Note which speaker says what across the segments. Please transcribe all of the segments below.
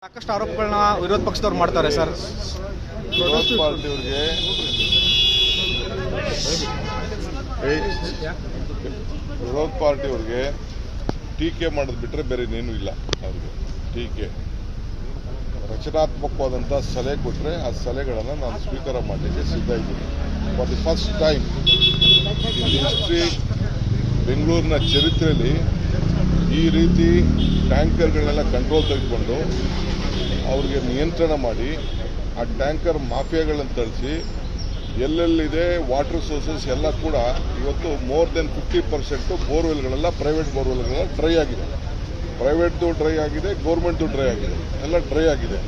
Speaker 1: ಸಾಕಷ್ಟು ಆರೋಪಗಳನ್ನ ವಿರೋಧ ಪಕ್ಷದವ್ರು ಮಾಡ್ತಾರೆ ಸರ್.
Speaker 2: ವಿರೋಧ ಪಾರ್ಟಿಯವ್ರಿಗೆ ಟೀಕೆ ಮಾಡೋದು ಬಿಟ್ಟರೆ ಬೇರೆ ಇನ್ನೇನು ಇಲ್ಲ. ಅವ್ರಿಗೆ ಟೀಕೆ ರಚನಾತ್ಮಕವಾದಂಥ ಸಲಹೆ ಕೊಟ್ಟರೆ ಆ ಸಲಹೆಗಳನ್ನು ನಾನು ಸ್ವೀಕಾರ ಮಾಡಲಿಕ್ಕೆ ಸಿದ್ಧ ಇದ್ದೀನಿ. For the first time in history ಬೆಂಗಳೂರಿನ ಚರಿತ್ರೆಯಲ್ಲಿ ಈ ರೀತಿ ಟ್ಯಾಂಕರ್ಗಳನ್ನೆಲ್ಲ ಕಂಟ್ರೋಲ್ ತೆಗೆದುಕೊಂಡು ಅವ್ರಿಗೆ ನಿಯಂತ್ರಣ ಮಾಡಿ ಆ ಟ್ಯಾಂಕರ್ ಮಾಫಿಯಾಗಳನ್ನು ತಳಿಸಿ ಎಲ್ಲೆಲ್ಲಿದೆ ವಾಟರ್ ಸೋರ್ಸಸ್ ಎಲ್ಲ ಕೂಡ ಇವತ್ತು ಮೋರ್ ದೆನ್ 50% ಬೋರ್ವೆಲ್ಗಳೆಲ್ಲ ಪ್ರೈವೇಟ್ ಬೋರ್ವೆಲ್ಗಳೆಲ್ಲ ಡ್ರೈ ಆಗಿದೆ. ಪ್ರೈವೇಟ್ದು ಡ್ರೈ ಆಗಿದೆ, ಗೌರ್ಮೆಂಟ್ದು ಡ್ರೈ ಆಗಿದೆ, ಎಲ್ಲ ಡ್ರೈ ಆಗಿದೆ.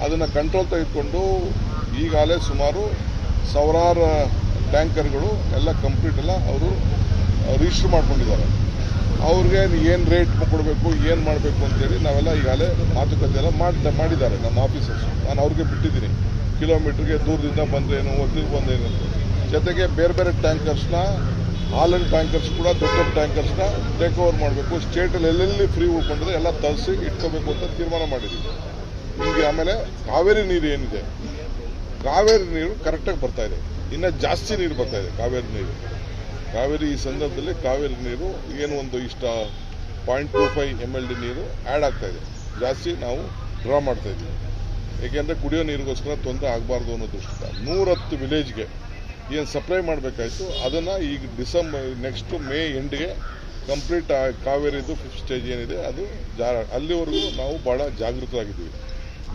Speaker 2: ಅದನ್ನು ಕಂಟ್ರೋಲ್ ತೆಗೆದುಕೊಂಡು ಈಗಾಗಲೇ ಸುಮಾರು ಸಾವಿರಾರು ಟ್ಯಾಂಕರ್ಗಳು ಎಲ್ಲ ಕಂಪ್ಲೀಟ್ ಎಲ್ಲ ಅವರು ರಿಜಿಸ್ಟರ್ ಮಾಡ್ಕೊಂಡಿದ್ದಾರೆ. ಅವ್ರಿಗೆ ಏನು ರೇಟ್ ಕೊಡಬೇಕು, ಏನು ಮಾಡಬೇಕು ಅಂತೇಳಿ ನಾವೆಲ್ಲ ಈಗಾಗಲೇ ಮಾತುಕತೆ ಎಲ್ಲ ಮಾಡಿದ್ದಾರೆ ನಮ್ಮ ಆಫೀಸರ್ಸ್. ನಾನು ಅವ್ರಿಗೆ ಬಿಟ್ಟಿದ್ದೀನಿ, ಕಿಲೋಮೀಟ್ರಿಗೆ ದೂರದಿಂದ ಬಂದ್ರೇನು, ಒತ್ತಿಗೆ ಬಂದೇನು ಅಂತ. ಜೊತೆಗೆ ಬೇರೆ ಬೇರೆ ಟ್ಯಾಂಕರ್ಸ್ನ, ಹಾಲನ್ ಟ್ಯಾಂಕರ್ಸ್ ಕೂಡ ದೊಡ್ಡ ದೊಡ್ಡ ಟ್ಯಾಂಕರ್ಸ್ನ ಟೇಕ್ ಓವರ್ ಮಾಡಬೇಕು. ಸ್ಟೇಟಲ್ಲಿ ಎಲ್ಲೆಲ್ಲಿ ಫ್ರೀ ಉಳ್ಕೊಂಡಿದೆ ಎಲ್ಲ ತರಿಸಿ ಇಟ್ಕೋಬೇಕು ಅಂತ ತೀರ್ಮಾನ ಮಾಡಿದ್ದೀವಿ. ಹೀಗೆ ಆಮೇಲೆ ಕಾವೇರಿ ನೀರು ಏನಿದೆ, ಕಾವೇರಿ ನೀರು ಕರೆಕ್ಟಾಗಿ ಬರ್ತಾ ಇದೆ, ಇನ್ನೂ ಜಾಸ್ತಿ ನೀರು ಬರ್ತಾ ಇದೆ ಕಾವೇರಿ ನೀರು. ಕಾವೇರಿ ಈ ಸಂದರ್ಭದಲ್ಲಿ ಕಾವೇರಿ ನೀರು ಏನು ಒಂದು ಇಷ್ಟ 0.25 MLD ನೀರು ಆ್ಯಡ್ ಆಗ್ತಾ ಇದೆ, ಜಾಸ್ತಿ ನಾವು ಡ್ರಾ ಮಾಡ್ತಾ ಇದ್ದೀವಿ. ಏಕೆಂದರೆ ಕುಡಿಯೋ ನೀರಿಗೋಸ್ಕರ ತೊಂದರೆ ಆಗಬಾರ್ದು ಅನ್ನೋ ದೃಷ್ಟಿಯಿಂದ 110 ವಿಲೇಜ್ಗೆ ಏನು ಸಪ್ಲೈ ಮಾಡಬೇಕಾಯಿತು ಅದನ್ನು ಈಗ ನೆಕ್ಸ್ಟ್ ಮೇ ಎಂಡ್ಗೆ ಕಂಪ್ಲೀಟ್ ಕಾವೇರಿದು 5th ಸ್ಟೇಜ್ ಏನಿದೆ ಅದು ಅಲ್ಲಿವರೆಗೂ ನಾವು ಭಾಳ ಜಾಗೃತರಾಗಿದ್ದೀವಿ.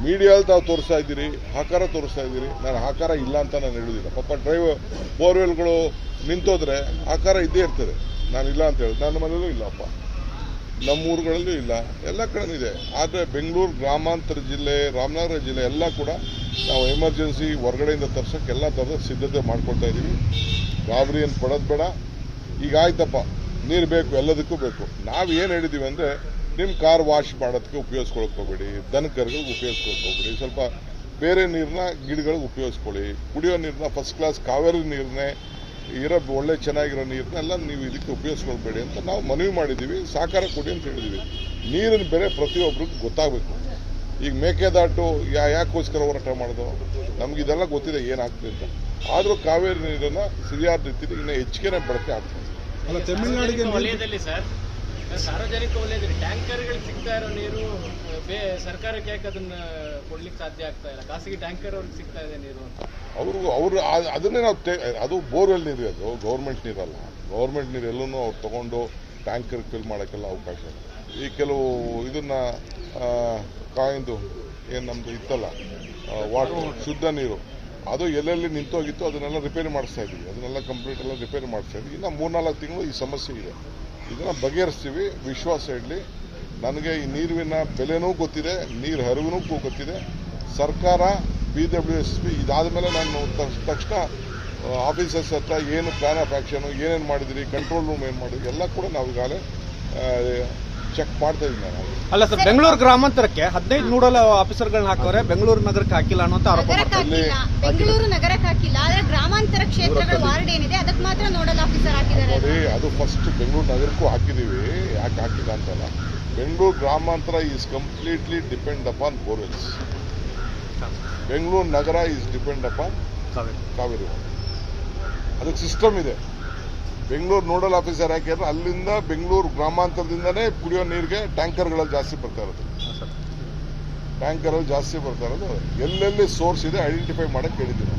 Speaker 2: ಮೀಡಿಯಾದಲ್ಲಿ ತಾವು ತೋರಿಸ್ತಾ ಇದ್ದೀರಿ, ಆಕಾರ ತೋರಿಸ್ತಾ ಇದ್ದೀರಿ. ನಾನು ಆಕಾರ ಇಲ್ಲ ಅಂತ ನಾನು ಹೇಳೋದಿಲ್ಲ. ಪಾಪ ಬೋರ್ವೆಲ್ಗಳು ನಿಂತೋದ್ರೆ ಆಕಾರ ಇದ್ದೇ ಇರ್ತದೆ, ನಾನು ಇಲ್ಲ ಅಂತ ಹೇಳಿ. ನನ್ನ ಮನೆಯಲ್ಲೂ ಇಲ್ಲಪ್ಪ, ನಮ್ಮೂರುಗಳಲ್ಲೂ ಇಲ್ಲ, ಎಲ್ಲ ಕಡೆ ಇದೆ. ಆದರೆ ಬೆಂಗಳೂರು ಗ್ರಾಮಾಂತರ ಜಿಲ್ಲೆ, ರಾಮನಗರ ಜಿಲ್ಲೆ ಎಲ್ಲ ಕೂಡ ನಾವು ಎಮರ್ಜೆನ್ಸಿ ಹೊರಗಡೆಯಿಂದ ತರ್ಸೋಕ್ಕೆ ಎಲ್ಲ ಥರದ ಸಿದ್ಧತೆ ಮಾಡ್ಕೊಳ್ತಾ ಇದ್ದೀವಿ. ಗಾಬರಿ ಏನು ಪಡೋದು ಬೇಡ. ಈಗ ಆಯ್ತಪ್ಪ, ನೀರು ಬೇಕು, ಎಲ್ಲದಕ್ಕೂ ಬೇಕು. ನಾವು ಏನು ಹೇಳಿದ್ದೀವಿ ಅಂದರೆ, ನಿಮ್ಮ ಕಾರ್ ವಾಶ್ ಮಾಡೋದಕ್ಕೆ ಉಪಯೋಗಿಸ್ಕೊಳಕ್ಕೆ ಹೋಗ್ಬೇಡಿ, ದನಕರುಗಳಿಗೆ ಉಪಯೋಗಿಸ್ಕೊಳಕ್ಕೆ ಹೋಗ್ಬೇಡಿ, ಸ್ವಲ್ಪ ಬೇರೆ ನೀರನ್ನ ಗಿಡಗಳಿಗೆ ಉಪಯೋಗಿಸ್ಕೊಳ್ಳಿ. ಕುಡಿಯೋ ನೀರನ್ನ ಫಸ್ಟ್ ಕ್ಲಾಸ್ ಕಾವೇರಿ ನೀರನ್ನೇ ಇರೋ ಒಳ್ಳೆ ಚೆನ್ನಾಗಿರೋ ನೀರನ್ನೆಲ್ಲ ನೀವು ಇದಕ್ಕೆ ಉಪಯೋಗಿಸ್ಕೊಳ್ಬೇಡಿ ಅಂತ ನಾವು ಮನವಿ ಮಾಡಿದ್ದೀವಿ. ಸಹಕಾರ ಕೊಡಿ ಅಂತ ಹೇಳಿದ್ದೀವಿ. ನೀರಿನ ಬೆಲೆ ಪ್ರತಿಯೊಬ್ಬರಿಗೂ ಗೊತ್ತಾಗಬೇಕು. ಈಗ ಮೇಕೆದಾಟು ಯಾಕೋಸ್ಕರ ಹೋರಾಟ ಮಾಡೋದು, ನಮ್ಗೆ ಇದೆಲ್ಲ ಗೊತ್ತಿದೆ ಏನಾಗ್ತದೆ ಅಂತ. ಆದರೂ ಕಾವೇರಿ ನೀರನ್ನು ಸರಿಯಾದ ರೀತಿಯಲ್ಲಿ ಇನ್ನೂ ಹೆಚ್ಚಿಗೆ ಬಳಕೆ ಆಗ್ತದೆ.
Speaker 3: ಅಲ್ಲ, ತಮಿಳುನಾಡಿಗೆ
Speaker 4: ವಲಯದಲ್ಲಿ ಸರ್, ಸಾರ್ವಜನಿಕ ವಲಯದಲ್ಲಿ ಟ್ಯಾಂಕರ್ಗಳು ಸಿಗ್ತಾ ಇರೋ ನೀರು ಸರ್ಕಾರಕ್ಕೆ ಯಾಕೆ ಅದನ್ನ ಕೊಡ್ಲಿಕ್ಕೆ ಸಾಧ್ಯ ಆಗ್ತಾ ಇಲ್ಲ? ಖಾಸಗಿ ಟ್ಯಾಂಕರ್ ಅವ್ರಿಗೆ ಸಿಗ್ತಾ ಇದೆ ನೀರು ಅಂತ
Speaker 2: ಅವರು ಅದನ್ನೇ ನಾವು ಅದು ಬೋರ್ವೆಲ್ ನೀರು, ಅದು ಗೌರ್ಮೆಂಟ್ ನೀರಲ್ಲ. ಗೌರ್ಮೆಂಟ್ ನೀರು ಎಲ್ಲೂ ಅವ್ರು ತೊಗೊಂಡು ಟ್ಯಾಂಕರ್ ಫಿಲ್ ಮಾಡೋಕ್ಕೆಲ್ಲ ಅವಕಾಶ ಇಲ್ಲ. ಈ ಕೆಲವು ಇದನ್ನ ಕಾಯಿಂದು ಏನು ನಮ್ಮದು ಇತ್ತಲ್ಲ ವಾಟರ್ ಶುದ್ಧ ನೀರು, ಅದು ಎಲ್ಲೆಲ್ಲಿ ನಿಂತೋಗಿತ್ತು ಅದನ್ನೆಲ್ಲ ರಿಪೇರಿ ಮಾಡಿಸ್ತಾ ಇದ್ದೀವಿ. ಅದನ್ನೆಲ್ಲ ಕಂಪ್ಲೀಟ್ ಎಲ್ಲ ರಿಪೇರಿ ಮಾಡಿಸ್ತಾ ಇದ್ದೀವಿ. ಇನ್ನು 3-4 ತಿಂಗಳು ಈ ಸಮಸ್ಯೆ ಇದೆ, ಇದನ್ನು ಬಗೆಹರಿಸ್ತೀವಿ, ವಿಶ್ವಾಸ ಇಡಲಿ. ನನಗೆ ಈ ನೀರಿನ ಬೆಲೆನೂ ಗೊತ್ತಿದೆ, ನೀರು ಹರಿವಿನೂ ಗೊತ್ತಿದೆ. ಸರ್ಕಾರ BWSP ಇದಾದ ಮೇಲೆ ನಾನು ತಕ್ಷಣ ಆಫೀಸರ್ಸ್ ಹತ್ರ ಏನು ಪ್ಲಾನ್ ಆಫ್ ಆ್ಯಕ್ಷನು ಏನೇನು ಮಾಡಿದಿರಿ, ಕಂಟ್ರೋಲ್ ರೂಮ್ ಏನು ಮಾಡಿದ್ರಿ ಎಲ್ಲ ಕೂಡ ನಾವು ಈಗಾಗಲೇ ಚೆಕ್ ಮಾಡ್ತಾ ಇದ್ದೀನಿ ನಾನು.
Speaker 1: ಅಲ್ಲ ಸರ್, ಬೆಂಗಳೂರು ಗ್ರಾಮಾಂತರಕ್ಕೆ 15 ನೋಡಲ್ ಆಫೀಸರ್ಗಳನ್ನ ಹಾಕೋರೆ, ಬೆಂಗಳೂರು ನಗರಕ್ಕೆ ಹಾಕಿಲ್ಲ ಅನ್ನೋ ಆರೋಪ ಮಾಡ್ತಾರೆ.
Speaker 5: ಬೆಂಗಳೂರು ನಗರಕ್ಕೆ ಹಾಕಿಲ್ಲ, ಆದರೆ ಗ್ರಾಮಾಂತರ ಕ್ಷೇತ್ರಗಳ ವಾರ್ಡ್ ಏನಿದೆ ಅದಕ್ಕೆ ಮಾತ್ರ ನೋಡಲ್ ಆಫೀಸರ್ ಹಾಕಿದ್ದಾರೆ.
Speaker 2: ನೋಡಿ, ಅದು ಫಸ್ಟ್ ಬೆಂಗಳೂರು ನಗರಕ್ಕೂ ಹಾಕಿದ್ದೀವಿ, ಯಾಕೆ ಹಾಕಿಲ್ಲ ಅಂತಲ್ಲ. ಬೆಂಗಳೂರು ಗ್ರಾಮಾಂತರ is completely depend upon borewells. Bengaluru Nagar is depend upon Kaveri. ಅದಕ್ಕೆ ಸಿಸ್ಟಮ್ ಇದೆ. ಬೆಂಗಳೂರು ನೋಡಲ್ ಆಫೀಸರ್ ಹಾಕಿದ್ರೆ ಅಲ್ಲಿಂದ ಬೆಂಗಳೂರು ಗ್ರಾಮಾಂತರದಿಂದನೇ ಕುಡಿಯೋ ನೀರಿಗೆ ಟ್ಯಾಂಕರ್ಗಳಲ್ಲಿ ಜಾಸ್ತಿ ಬರ್ತಾ ಇರೋದು. ಟ್ಯಾಂಕರಲ್ಲಿ ಜಾಸ್ತಿ ಬರ್ತಾ ಇರೋದು ಎಲ್ಲೆಲ್ಲಿ ಸೋರ್ಸ್ ಇದೆ ಐಡೆಂಟಿಫೈ ಮಾಡಕ್ಕೆ ಹೇಳಿದ್ದೀವಿ.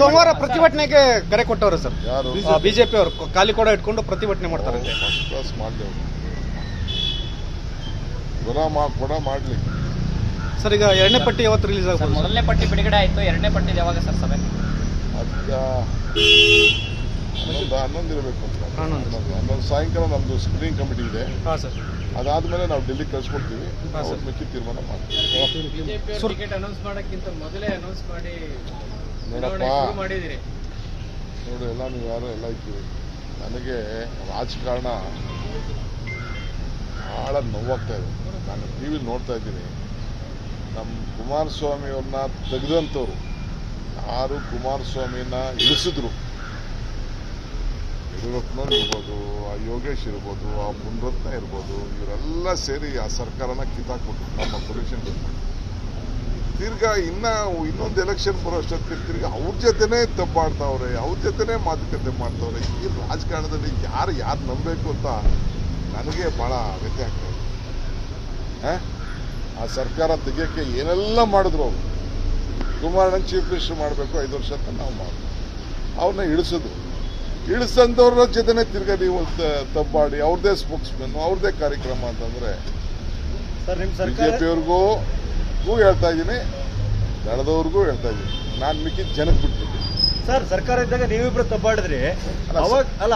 Speaker 1: ಸೋಮವಾರ ಪ್ರತಿಭಟನೆಗೆ ಕರೆ ಕೊಟ್ಟವರು ಸರ್,
Speaker 2: ಯಾರು?
Speaker 1: ಬಿಜೆಪಿ ಅವರು ಖಾಲಿ ಕೂಡ ಇಟ್ಕೊಂಡು ಪ್ರತಿಭಟನೆ ಮಾಡ್ತಾರೆ.
Speaker 2: ಫಸ್ಟ್ ಕ್ಲಾಸ್ ಮಾಡಲಿ, ಕೂಡ ಮಾಡಲಿ
Speaker 1: ಸರ್. ಈಗ 2ನೇ ಪಟ್ಟಿ ಯಾವತ್ತು ರಿಲೀಸ್ ಆಗ್ಬೋದು?
Speaker 4: ಮೊದಲನೇ ಪಟ್ಟಿ ಬಿಡುಗಡೆ ಆಯಿತು, 2ನೇ ಪಟ್ಟಿ ಯಾವಾಗ ಸರ್ ಸಭೆ?
Speaker 2: ಅದು 11 ಇರಬೇಕು ಅಂತ. 11 ಸಾಯಂಕಾಲ ನಮ್ಮದು ಸ್ಕ್ರೀನಿಂಗ್ ಕಮಿಟಿ ಇದೆ. ಅದಾದ್ಮೇಲೆ ನಾವು ಡೆಲ್ಲಿ ಕಳಿಸ್ಕೊಡ್ತೀವಿ, ಮಿಕ್ಕಿ ತೀರ್ಮಾನ ಮಾಡ್ತೀವಿ.
Speaker 4: ಬಿಜೆಪಿ ಟಿಕೆಟ್ ಅನೌನ್ಸ್ ಮಾಡೋಕ್ಕಿಂತ ಮೊದಲೇ ಅನೌನ್ಸ್ ಮಾಡಿ ಮಾಡಿದಿರಿ
Speaker 2: ನೋಡಿ. ಎಲ್ಲ ನೀವು ಯಾರು ಎಲ್ಲ ಇದ್ದೀವಿ. ನನಗೆ ರಾಜಕಾರಣ ಭಾಳ ನೋವಾಗ್ತಾ ಇದೆ. ನಾನು TV ನೋಡ್ತಾ ಇದ್ದೀನಿ, ನಮ್ಮ ಕುಮಾರಸ್ವಾಮಿಯವ್ರನ್ನ ತೆಗೆದಂಥವ್ರು ಯಾರು ಕುಮಾರಸ್ವಾಮಿನ ಇಳಿಸಿದ್ರು, ಯಡಿಯೂರಪ್ಪನವ್ರು ಇರ್ಬೋದು, ಆ ಯೋಗೇಶ್ ಇರ್ಬೋದು, ಆ ಮುನ್ರತ್ನ ಇರ್ಬೋದು, ಇವರೆಲ್ಲ ಸೇರಿ ಆ ಸರ್ಕಾರನ ಕಿತ್ತಾಕ್ಬಿಟ್ರು ನಮ್ಮ ಪೊಲ್ಯೂಷನ್. ತಿರ್ಗಾ ಇನ್ನೊಂದು ಎಲೆಕ್ಷನ್ ಬರೋ ಅಷ್ಟೊತ್ತಿಗೆ ತಿರ್ಗಾ ಅವ್ರ ಜೊತೆನೇ ತಬ್ಬಾಡ್ತಾವ್ರೆ, ಅವ್ರ ಜೊತೆನೇ ಮಾತುಕತೆ ಮಾಡ್ತಾವ್ರೆ. ಈ ರಾಜಕಾರಣದಲ್ಲಿ ಯಾರು ನಂಬಬೇಕು ಅಂತ ನನಗೆ ಭಾಳ ವ್ಯತ್ಯಾಸ ಆಗ್ತಾ ಇದೆ. ಆ ಸರ್ಕಾರ ತೆಗಿಯೋಕ್ಕೆ ಏನೆಲ್ಲ ಮಾಡಿದ್ರು ಅವರು. ಕುಮಾರಣ್ಣ ಚೀಫ್ ಮಿನಿಸ್ಟರ್ ಮಾಡಬೇಕು 5 ವರ್ಷ ಅಂತ ನಾವು ಮಾಡಿದ್ವಿ. ಅವ್ರನ್ನ ಇಳಿಸಂದವ್ರ ಜೊತೆನೆ ತಿರ್ಗಾ ನೀವು ತಬ್ಬಾಡಿ ಅವ್ರದ್ದೇ ಸ್ಪೋಕ್ಸ್ಮನ್, ಅವ್ರದ್ದೇ ಕಾರ್ಯಕ್ರಮ ಅಂತಂದ್ರೆ ಬಿಜೆಪಿಯವ್ರಿಗೂ ಹೇಳ್ತಾ ಇದ್ದೀನಿ, ದಳದವ್ರಿಗೂ ಹೇಳ್ತಾ ಇದ್ದೀನಿ, ನಾನು ಮಿಕ್ಕಿದ ಜನಕ್ಕೆ ಬಿಟ್ಬಿಟ್ಟಿದ್ದೀನಿ.
Speaker 3: ಸರ್, ಸರ್ಕಾರ ಇದ್ದಾಗ ನೀವಿಬ್ರು ತಬ್ಬಾಡಿದ್ರಿ,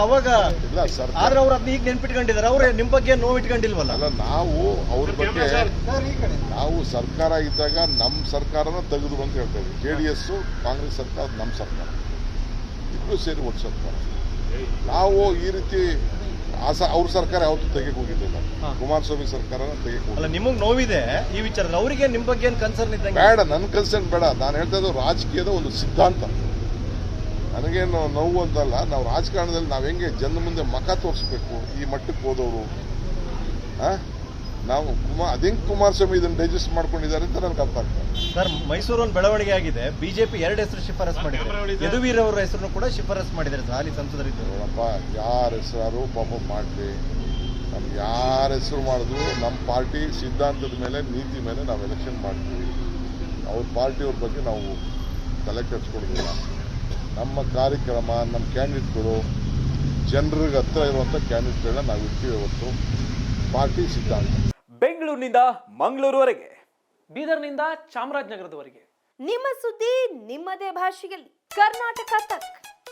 Speaker 3: ಅವಾಗ
Speaker 2: ಇಲ್ಲ ಸರ್ಕಾರ,
Speaker 3: ಆದ್ರೆ ಅವ್ರು ಅದನ್ನ ಈಗ ನೆನ್ಪಿಟ್ಕೊಂಡಿದ್ದಾರೆ. ಅವ್ರು ನಿಮ್ ಬಗ್ಗೆ ನೋವು ಇಟ್ಕೊಂಡಿಲ್ವಲ್ಲ?
Speaker 2: ಅಲ್ಲ, ನಾವು ಅವ್ರ ಬಗ್ಗೆ ನಾವು ಸರ್ಕಾರ ಇದ್ದಾಗ ನಮ್ಮ ಸರ್ಕಾರನ ತೆಗೆದು ಅಂತ ಹೇಳ್ತಾ ಇದ್ವಿ. JDS ಕಾಂಗ್ರೆಸ್ ಸರ್ಕಾರ ನಮ್ಮ ಸರ್ಕಾರ ಇಬ್ಬರು ಸೇರಿ ಒಟ್ಟು ಸರ್ಕಾರ. ನಾವು ಈ ರೀತಿ ಅವ್ರ ಸರ್ಕಾರ ಯಾವತ್ತೂ ತೆಗೆಕ್ ಹೋಗಿದ್ದಿಲ್ಲ. ಕುಮಾರಸ್ವಾಮಿ ಸರ್ಕಾರನ ತೆಗೆಕ್
Speaker 3: ಅಲ್ಲ,
Speaker 2: ಹೋಗಿಲ್ಲ.
Speaker 3: ನಿಮಗ್ ನೋವಿದೆ ಈ ವಿಚಾರದಲ್ಲಿ, ಅವರಿಗೆ ನಿಮ್ ಬಗ್ಗೆ ಏನ್ ಕನ್ಸರ್ನ್ ಇದ್ದಂಗೆ?
Speaker 2: ಬೇಡ, ನನ್ನ ಕನ್ಸರ್ನ್ ಬೇಡ. ನಾನು ಹೇಳ್ತಾ ಇದ್ದು ರಾಜಕೀಯದ ಒಂದು ಸಿದ್ಧಾಂತ. ನನಗೇನು ನೋವು ಅಂತಲ್ಲ. ನಾವು ರಾಜಕಾರಣದಲ್ಲಿ ನಾವು ಹೆಂಗೆ ಜನ ಮುಂದೆ ಮಖ ತೋರಿಸ್ಬೇಕು, ಈ ಮಟ್ಟಕ್ಕೆ ಹೋದವರು. ನಾವು ಅದೇಂಗೆ ಕುಮಾರಸ್ವಾಮಿ ಇದನ್ನು ಡೈಜೆಸ್ಟ್ ಮಾಡ್ಕೊಂಡಿದ್ದಾರೆ ಅಂತ ನನಗೆ ಅರ್ಥ ಆಗ್ತದೆ.
Speaker 3: ಸರ್, ಮೈಸೂರು ಒಂದು ಬೆಳವಣಿಗೆ ಆಗಿದೆ. ಬಿಜೆಪಿ 2 ಹೆಸರು ಶಿಫಾರಸ್ ಮಾಡಿದ್ದಾರೆ. ಯದುವೀರ್ ಅವರ ಹೆಸರನ್ನು ಕೂಡ ಶಿಫಾರಸ್ ಮಾಡಿದ್ದಾರೆ. ಹಾಲಿ ಸಂಸದರಿದ್ದರು.
Speaker 2: ನೋಡಪ್ಪ, ಯಾರ ಹೆಸರು ಪಾಪ ಮಾಡಲಿ, ನಮ್ಗೆ ಯಾರ ಹೆಸರು ಮಾಡಿದ್ರು ನಮ್ಮ ಪಾರ್ಟಿ ಸಿದ್ಧಾಂತದ ಮೇಲೆ, ನೀತಿ ಮೇಲೆ ನಾವು ಎಲೆಕ್ಷನ್ ಮಾಡ್ತೀವಿ. ಅವ್ರ ಪಾರ್ಟಿಯವ್ರ ಬಗ್ಗೆ ನಾವು ತಲೆ ಕೆಡಿಸ್ಕೊಡೋದಿಲ್ಲ. ನಮ್ಮ ಕಾರ್ಯಕ್ರಮ, ನಮ್ಮ ಕ್ಯಾಂಡಿಡೇಟ್ಗಳು, ಜನರಿಗೆ ಹತ್ರ ಇರುವಂಥ ಕ್ಯಾಂಡಿಡೇಟ್ಗಳನ್ನ ನಾವು ಇರ್ತೀವಿ. ಹೊತ್ತು ಪಾರ್ಟಿ ಸಿದ್ಧಾಂತ.
Speaker 6: ಬೆಂಗಳೂರಿನಿಂದ ಮಂಗಳೂರುವರೆಗೆ, ಬೀದರ್ನಿಂದ ಚಾಮರಾಜನಗರದವರೆಗೆ
Speaker 7: ನಿಮ್ಮ ಸುದ್ದಿ ನಿಮ್ಮದೇ ಭಾಷೆಯಲ್ಲಿ. ಕರ್ನಾಟಕ ತಕ್.